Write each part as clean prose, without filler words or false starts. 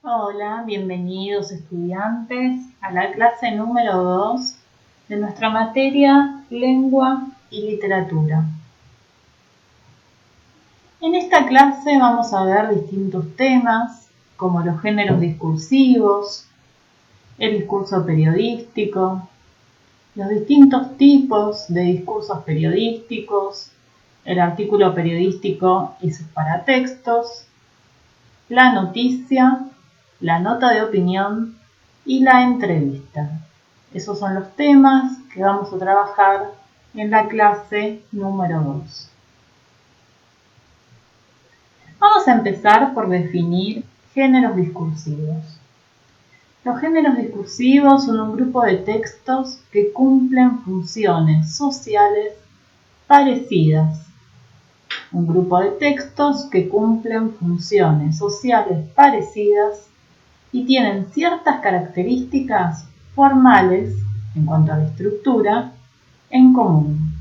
Hola, bienvenidos estudiantes a la clase número 2 de nuestra materia Lengua y Literatura. En esta clase vamos a ver distintos temas como los géneros discursivos, el discurso periodístico, los distintos tipos de discursos periodísticos, el artículo periodístico y sus paratextos, la noticia, la nota de opinión y la entrevista. Esos son los temas que vamos a trabajar en la clase número 2. Vamos a empezar por definir géneros discursivos. Los géneros discursivos son un grupo de textos que cumplen funciones sociales parecidas. Un grupo de textos que cumplen funciones sociales parecidas y tienen ciertas características formales, en cuanto a la estructura, en común.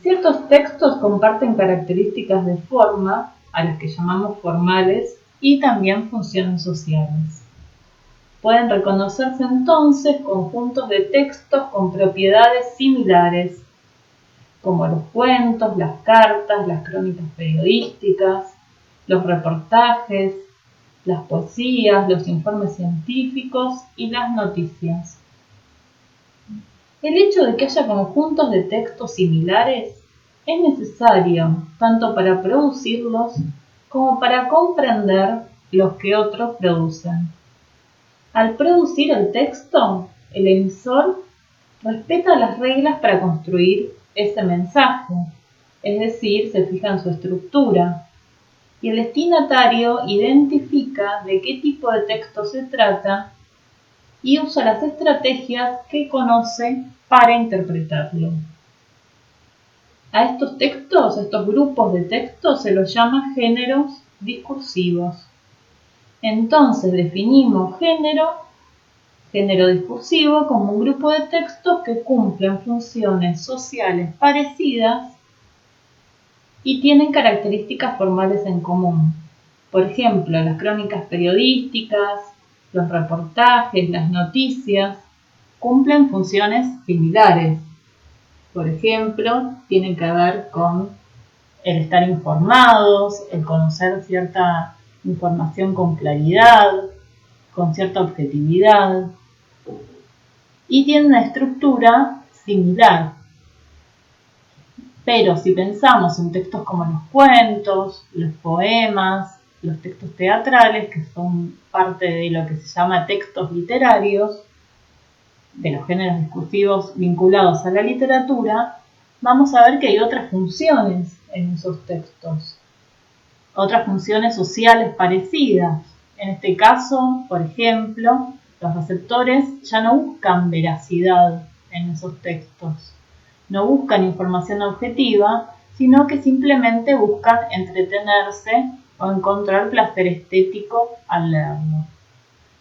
Ciertos textos comparten características de forma, a las que llamamos formales, y también funciones sociales. Pueden reconocerse entonces conjuntos de textos con propiedades similares, como los cuentos, las cartas, las crónicas periodísticas, los reportajes, las poesías, los informes científicos y las noticias. El hecho de que haya conjuntos de textos similares es necesario tanto para producirlos como para comprender los que otros producen. Al producir el texto, el emisor respeta las reglas para construir ese mensaje, es decir, se fija en su estructura, y el destinatario identifica de qué tipo de texto se trata y usa las estrategias que conoce para interpretarlo. A estos textos, a estos grupos de textos, se los llama géneros discursivos. Entonces definimos género discursivo, como un grupo de textos que cumplen funciones sociales parecidas y tienen características formales en común. Por ejemplo, las crónicas periodísticas, los reportajes, las noticias, cumplen funciones similares. Por ejemplo, tienen que ver con el estar informados, el conocer cierta información con claridad, con cierta objetividad, y tienen una estructura similar. Pero si pensamos en textos como los cuentos, los poemas, los textos teatrales, que son parte de lo que se llama textos literarios, de los géneros discursivos vinculados a la literatura, vamos a ver que hay otras funciones en esos textos, otras funciones sociales parecidas. En este caso, por ejemplo, los receptores ya no buscan veracidad en esos textos. No buscan información objetiva, sino que simplemente buscan entretenerse o encontrar placer estético al leerlo.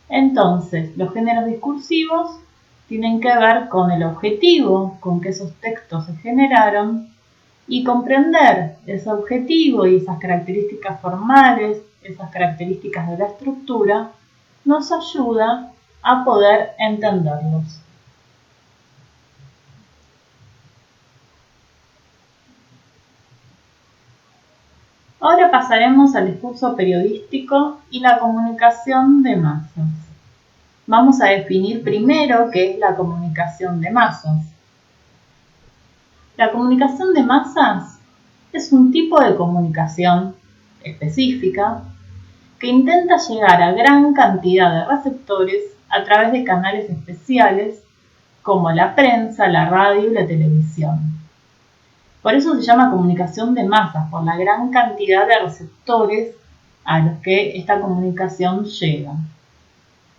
Entonces, los géneros discursivos tienen que ver con el objetivo con que esos textos se generaron, y comprender ese objetivo y esas características formales, esas características de la estructura, nos ayuda a poder entenderlos. Ahora pasaremos al discurso periodístico y la comunicación de masas. Vamos a definir primero qué es la comunicación de masas. La comunicación de masas es un tipo de comunicación específica que intenta llegar a gran cantidad de receptores a través de canales especiales como la prensa, la radio y la televisión. Por eso se llama comunicación de masas, por la gran cantidad de receptores a los que esta comunicación llega.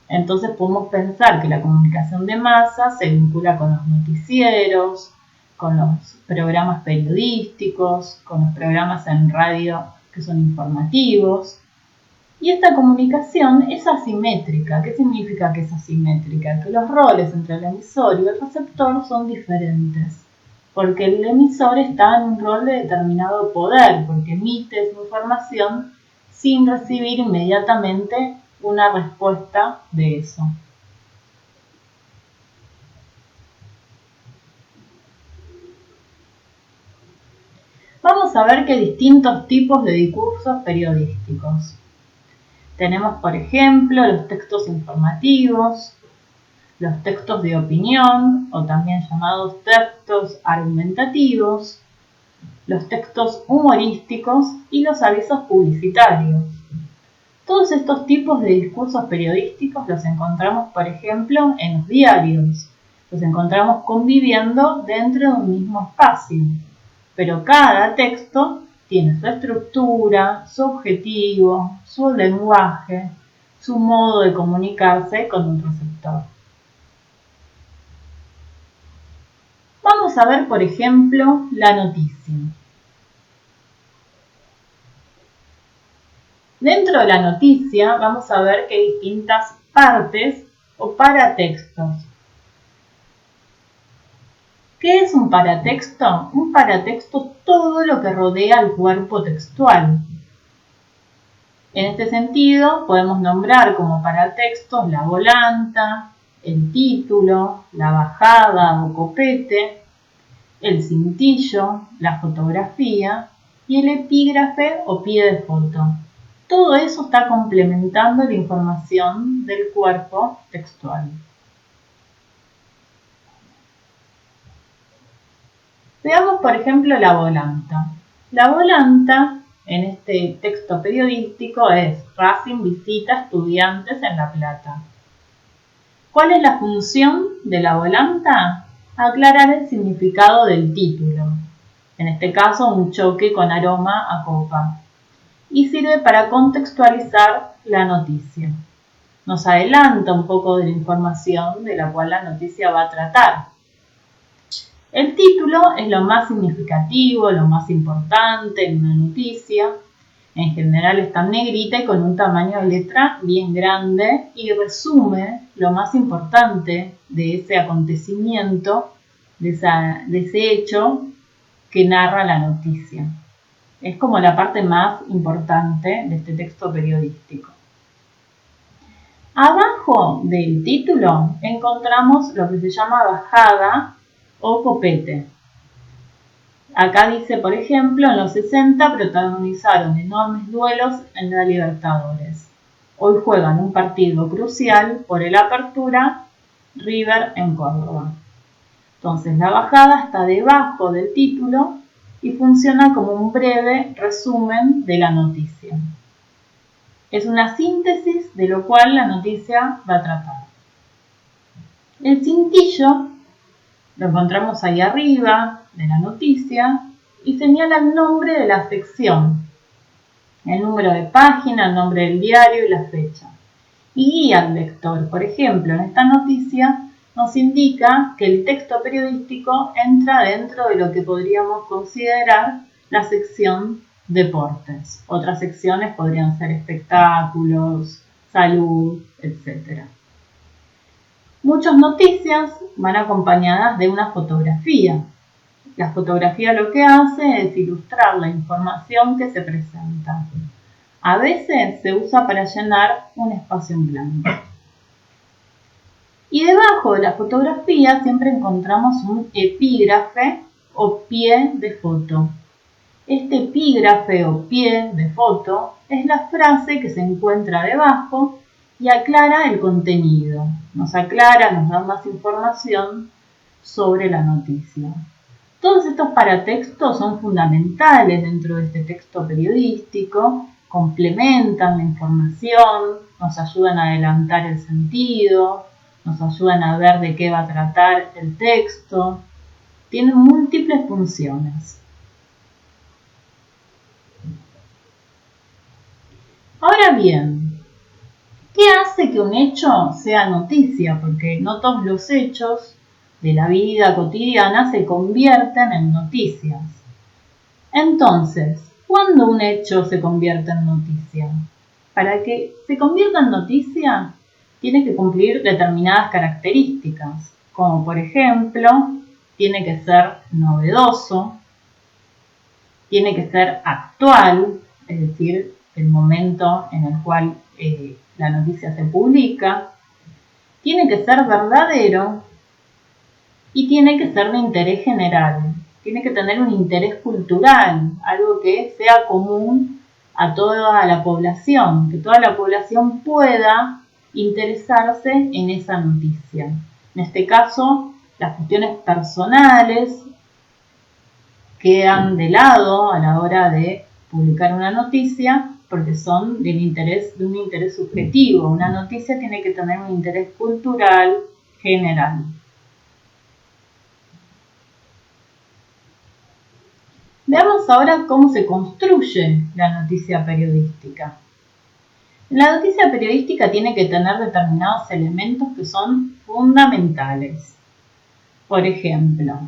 Entonces podemos pensar que la comunicación de masas se vincula con los noticieros, con los programas periodísticos, con los programas en radio que son informativos. Y esta comunicación es asimétrica. ¿Qué significa que es asimétrica? Que los roles entre el emisor y el receptor son diferentes. Porque el emisor está en un rol de determinado poder, porque emite esa información sin recibir inmediatamente una respuesta de eso. Vamos a ver que hay distintos tipos de discursos periodísticos. Tenemos, por ejemplo, los textos informativos, los textos de opinión, o también llamados textos argumentativos, los textos humorísticos y los avisos publicitarios. Todos estos tipos de discursos periodísticos los encontramos, por ejemplo, en los diarios. Los encontramos conviviendo dentro de un mismo espacio. Pero cada texto tiene su estructura, su objetivo, su lenguaje, su modo de comunicarse con un receptor. Vamos a ver, por ejemplo, la noticia. Dentro de la noticia vamos a ver que hay distintas partes o paratextos. ¿Qué es un paratexto? Un paratexto es todo lo que rodea al cuerpo textual. En este sentido, podemos nombrar como paratextos la volanta, el título, la bajada o copete, el cintillo, la fotografía y el epígrafe o pie de foto. Todo eso está complementando la información del cuerpo textual. Veamos, por ejemplo, la volanta. La volanta, en este texto periodístico, es Racing visita estudiantes en La Plata. ¿Cuál es la función de la volanta? Aclarar el significado del título. En este caso, un choque con aroma a copa. Y sirve para contextualizar la noticia. Nos adelanta un poco de la información de la cual la noticia va a tratar. El título es lo más significativo, lo más importante en una noticia. En general está en negrita y con un tamaño de letra bien grande y resume lo más importante de ese acontecimiento, de ese hecho que narra la noticia. Es como la parte más importante de este texto periodístico. Abajo del título encontramos lo que se llama bajada o copete. Acá dice, por ejemplo, en los 60 protagonizaron enormes duelos en la Libertadores. Hoy juegan un partido crucial por el Apertura River en Córdoba. Entonces la bajada está debajo del título y funciona como un breve resumen de la noticia. Es una síntesis de lo cual la noticia va a tratar. El cintillo lo encontramos ahí arriba de la noticia y señala el nombre de la sección, el número de página, el nombre del diario y la fecha. Y guía al lector. Por ejemplo, en esta noticia nos indica que el texto periodístico entra dentro de lo que podríamos considerar la sección deportes. Otras secciones podrían ser espectáculos, salud, etc. Muchas noticias van acompañadas de una fotografía. La fotografía lo que hace es ilustrar la información que se presenta. A veces se usa para llenar un espacio en blanco. Y debajo de la fotografía siempre encontramos un epígrafe o pie de foto. Este epígrafe o pie de foto es la frase que se encuentra debajo y aclara el contenido. Nos aclara, nos da más información sobre la noticia. Todos estos paratextos son fundamentales dentro de este texto periodístico, complementan la información, nos ayudan a adelantar el sentido, nos ayudan a ver de qué va a tratar el texto. Tienen múltiples funciones. Ahora bien, ¿qué hace que un hecho sea noticia? Porque no todos los hechos de la vida cotidiana se convierten en noticias. Entonces, ¿cuándo un hecho se convierte en noticia? Para que se convierta en noticia, tiene que cumplir determinadas características, como por ejemplo, tiene que ser novedoso, tiene que ser actual, es decir, el momento en el cual la noticia se publica, tiene que ser verdadero y tiene que ser de interés general. Tiene que tener un interés cultural, algo que sea común a toda la población, que toda la población pueda interesarse en esa noticia. En este caso, las cuestiones personales quedan de lado a la hora de publicar una noticia porque son de un interés subjetivo. Una noticia tiene que tener un interés cultural general. Veamos ahora cómo se construye la noticia periodística. La noticia periodística tiene que tener determinados elementos que son fundamentales. Por ejemplo,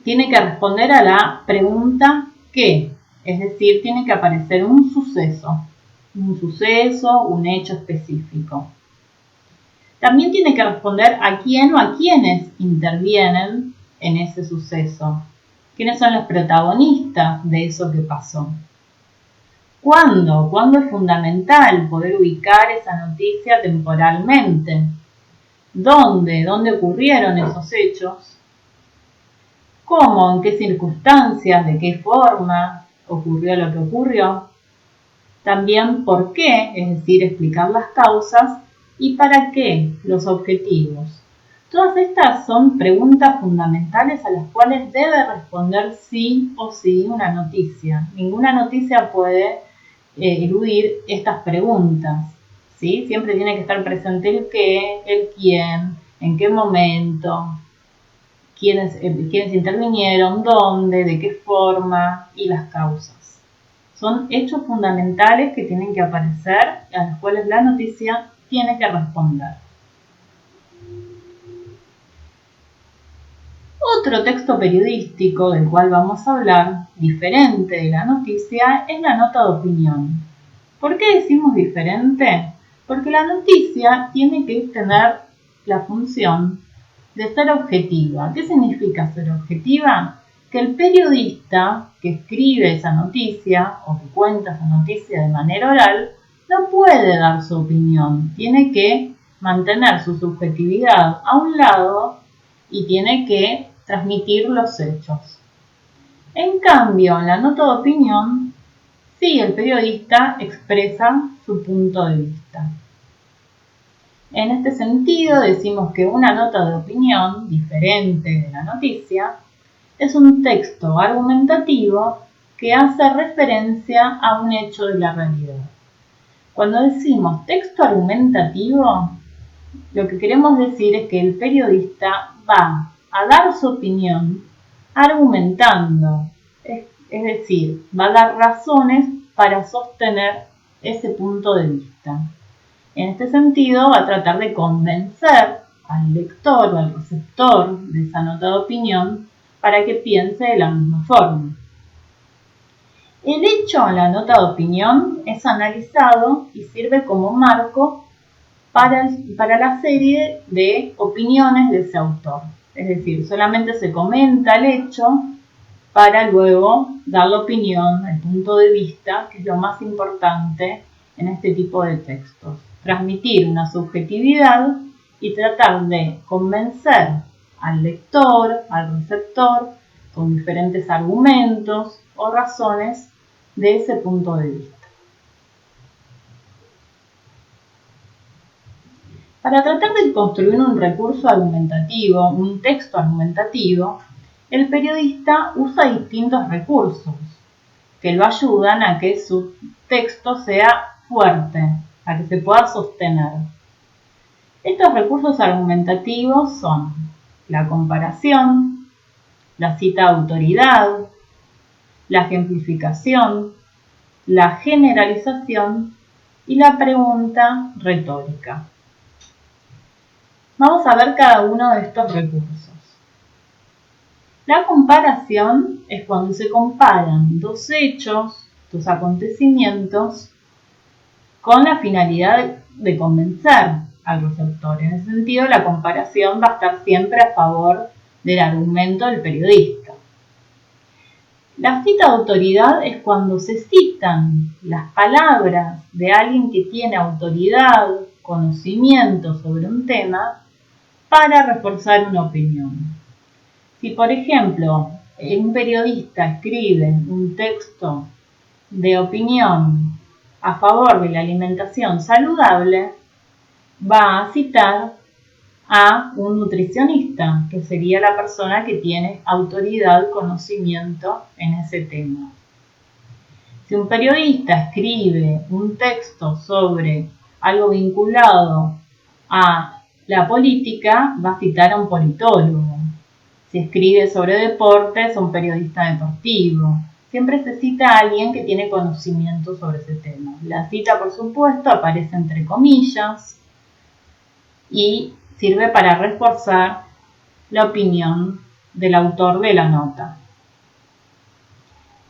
tiene que responder a la pregunta ¿qué? Es decir, tiene que aparecer un suceso, un hecho específico. También tiene que responder a quién o a quiénes intervienen en ese suceso. ¿Quiénes son los protagonistas de eso que pasó? ¿Cuándo? ¿Cuándo es fundamental poder ubicar esa noticia temporalmente? ¿Dónde? ¿Dónde ocurrieron esos hechos? ¿Cómo? ¿En qué circunstancias? ¿De qué forma ocurrió lo que ocurrió? También por qué, es decir, explicar las causas y para qué, los objetivos. Todas estas son preguntas fundamentales a las cuales debe responder sí o sí una noticia. Ninguna noticia puede eludir estas preguntas, ¿sí? Siempre tiene que estar presente el qué, el quién, en qué momento, quiénes intervinieron, dónde, de qué forma y las causas. Son hechos fundamentales que tienen que aparecer a los cuales la noticia tiene que responder. Otro texto periodístico del cual vamos a hablar, diferente de la noticia, es la nota de opinión. ¿Por qué decimos diferente? Porque la noticia tiene que tener la función de ser objetiva. ¿Qué significa ser objetiva? Que el periodista que escribe esa noticia o que cuenta esa noticia de manera oral no puede dar su opinión. Tiene que mantener su subjetividad a un lado y tiene que transmitir los hechos. En cambio, en la nota de opinión, sí, el periodista expresa su punto de vista. En este sentido, decimos que una nota de opinión, diferente de la noticia, es un texto argumentativo que hace referencia a un hecho de la realidad. Cuando decimos texto argumentativo, lo que queremos decir es que el periodista va a dar su opinión argumentando, es decir, va a dar razones para sostener ese punto de vista. En este sentido, va a tratar de convencer al lector o al receptor de esa nota de opinión para que piense de la misma forma. El hecho en la nota de opinión es analizado y sirve como marco para la serie de opiniones de ese autor. Es decir, solamente se comenta el hecho para luego dar la opinión, el punto de vista, que es lo más importante en este tipo de textos. Transmitir una subjetividad y tratar de convencer al lector, al receptor, con diferentes argumentos o razones de ese punto de vista. Para tratar de construir un recurso argumentativo, un texto argumentativo, el periodista usa distintos recursos que lo ayudan a que su texto sea fuerte, a que se pueda sostener. Estos recursos argumentativos son la comparación, la cita de autoridad, la ejemplificación, la generalización y la pregunta retórica. Vamos a ver cada uno de estos recursos. La comparación es cuando se comparan dos hechos, dos acontecimientos, con la finalidad de convencer al receptor. En ese sentido, la comparación va a estar siempre a favor del argumento del periodista. La cita de autoridad es cuando se citan las palabras de alguien que tiene autoridad, conocimiento sobre un tema, para reforzar una opinión. Si, por ejemplo, un periodista escribe un texto de opinión a favor de la alimentación saludable, va a citar a un nutricionista, que sería la persona que tiene autoridad, conocimiento en ese tema. Si un periodista escribe un texto sobre algo vinculado a la política, va a citar a un politólogo. Si escribe sobre deportes, a un periodista deportivo. Siempre se cita a alguien que tiene conocimiento sobre ese tema. La cita, por supuesto, aparece entre comillas y sirve para reforzar la opinión del autor de la nota.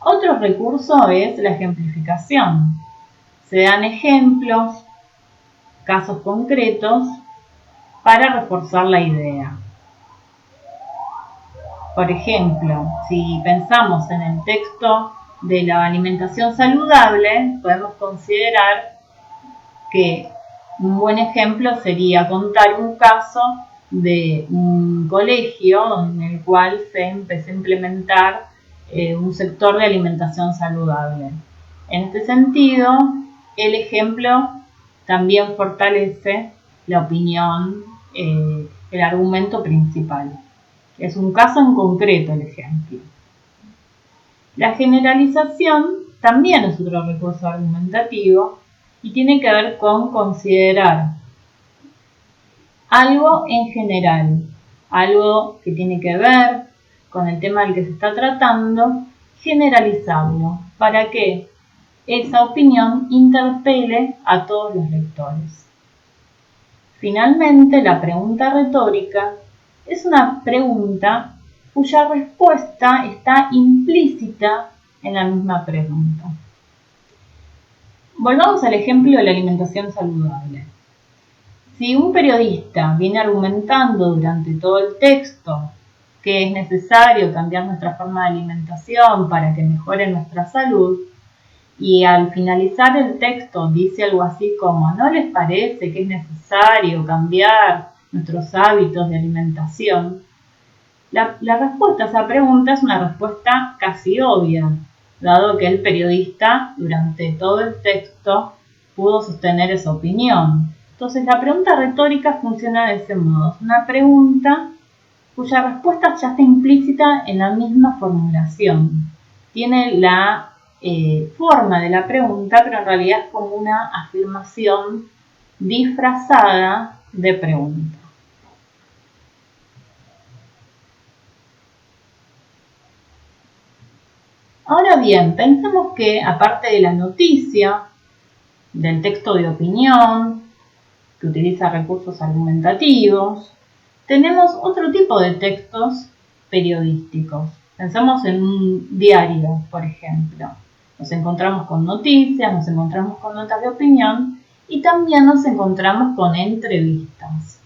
Otro recurso es la ejemplificación. Se dan ejemplos, casos concretos, para reforzar la idea. Por ejemplo, si pensamos en el texto de la alimentación saludable, podemos considerar que un buen ejemplo sería contar un caso de un colegio en el cual se empezó a implementar un sector de alimentación saludable. En este sentido, el ejemplo también fortalece la opinión, el argumento principal. Es un caso en concreto el ejemplo. La generalización también es otro recurso argumentativo y tiene que ver con considerar algo en general, algo que tiene que ver con el tema del que se está tratando, generalizarlo para que esa opinión interpele a todos los lectores. Finalmente, la pregunta retórica es una pregunta cuya respuesta está implícita en la misma pregunta. Volvamos al ejemplo de la alimentación saludable. Si un periodista viene argumentando durante todo el texto que es necesario cambiar nuestra forma de alimentación para que mejore nuestra salud, y al finalizar el texto dice algo así como ¿no les parece que es necesario cambiar nuestros hábitos de alimentación? La respuesta a esa pregunta es una respuesta casi obvia, dado que el periodista durante todo el texto pudo sostener esa opinión. Entonces la pregunta retórica funciona de ese modo. Es una pregunta cuya respuesta ya está implícita en la misma formulación. Tiene la forma de la pregunta, pero en realidad es como una afirmación disfrazada de pregunta. Ahora bien, pensemos que aparte de la noticia, del texto de opinión, que utiliza recursos argumentativos, tenemos otro tipo de textos periodísticos. Pensemos en un diario, por ejemplo. Nos encontramos con noticias, nos encontramos con notas de opinión y también nos encontramos con entrevistas.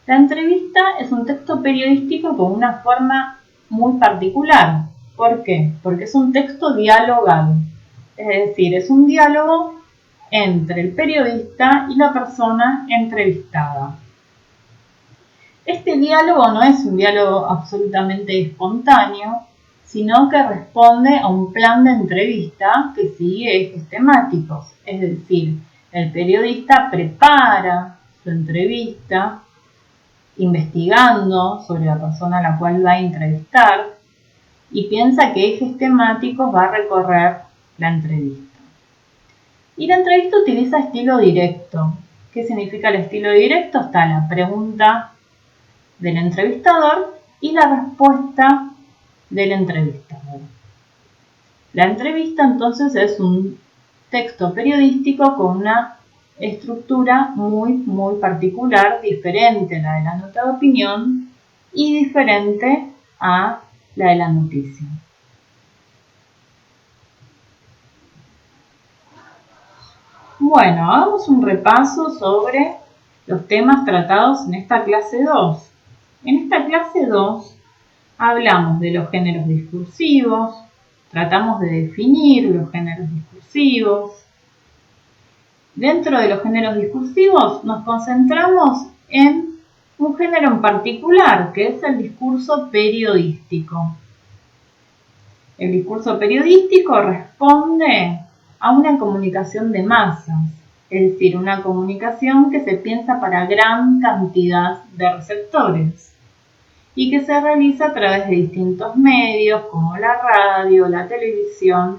La entrevista es un texto periodístico con una forma muy particular. ¿Por qué? Porque es un texto dialogal. Es decir, es un diálogo entre el periodista y la persona entrevistada. Este diálogo no es un diálogo absolutamente espontáneo, sino que responde a un plan de entrevista que sigue ejes temáticos. Es decir, el periodista prepara su entrevista investigando sobre la persona a la cual va a entrevistar y piensa qué ejes temáticos va a recorrer la entrevista. Y la entrevista utiliza estilo directo. ¿Qué significa el estilo directo? Está la pregunta del entrevistador y la respuesta del entrevistador. La entrevista entonces es un texto periodístico con una estructura muy particular, diferente a la de la nota de opinión y diferente a la de la noticia. Bueno, hagamos un repaso sobre los temas tratados en esta clase 2. En esta clase 2 hablamos de los géneros discursivos, tratamos de definir los géneros discursivos. Dentro de los géneros discursivos nos concentramos en un género en particular, que es el discurso periodístico. El discurso periodístico responde a una comunicación de masas, es decir, una comunicación que se piensa para gran cantidad de receptores y que se realiza a través de distintos medios como la radio, la televisión,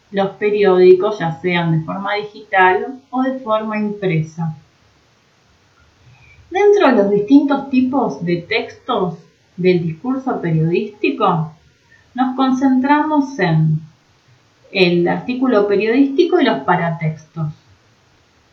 los periódicos, ya sean de forma digital o de forma impresa. Dentro de los distintos tipos de textos del discurso periodístico, nos concentramos en el artículo periodístico y los paratextos.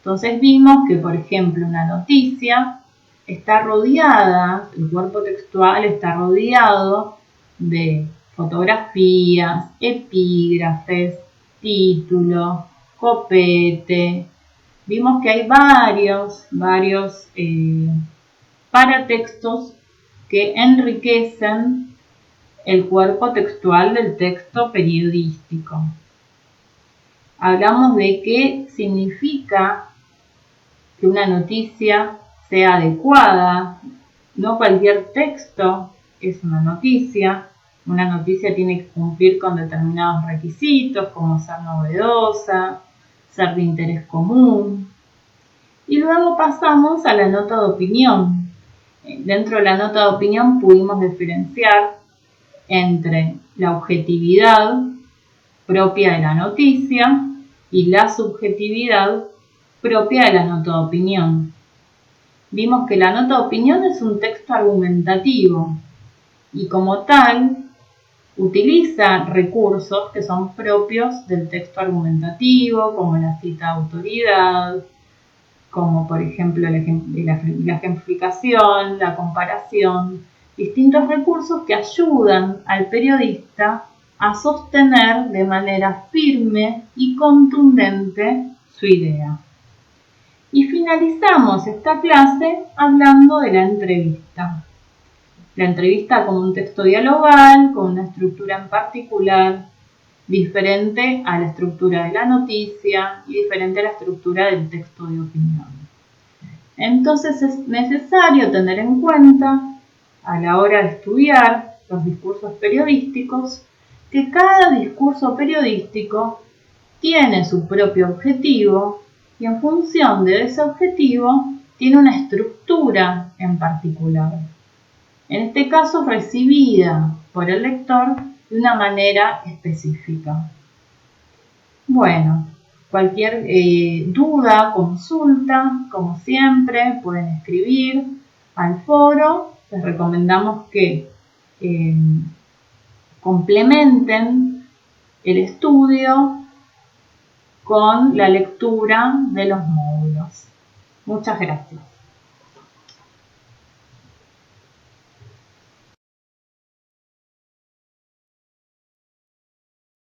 Entonces vimos que, por ejemplo, una noticia está rodeada, el cuerpo textual está rodeado de fotografías, epígrafes, título, copete. Vimos que hay varios paratextos que enriquecen el cuerpo textual del texto periodístico. Hablamos de qué significa que una noticia sea adecuada. No cualquier texto es una noticia. Una noticia tiene que cumplir con determinados requisitos, como ser novedosa, ser de interés común. Y luego pasamos a la nota de opinión. Dentro de la nota de opinión pudimos diferenciar entre la objetividad propia de la noticia y la subjetividad propia de la nota de opinión. Vimos que la nota de opinión es un texto argumentativo y como tal utiliza recursos que son propios del texto argumentativo, como la cita de autoridad, como por ejemplo la ejemplificación, la comparación, distintos recursos que ayudan al periodista a sostener de manera firme y contundente su idea. Y finalizamos esta clase hablando de la entrevista. La entrevista como un texto dialogal, con una estructura en particular, diferente a la estructura de la noticia y diferente a la estructura del texto de opinión. Entonces es necesario tener en cuenta, a la hora de estudiar los discursos periodísticos, que cada discurso periodístico tiene su propio objetivo y en función de ese objetivo tiene una estructura en particular. En este caso recibida por el lector de una manera específica. Bueno, cualquier duda, consulta, como siempre, pueden escribir al foro. Les recomendamos que complementen el estudio con la lectura de los módulos. Muchas gracias.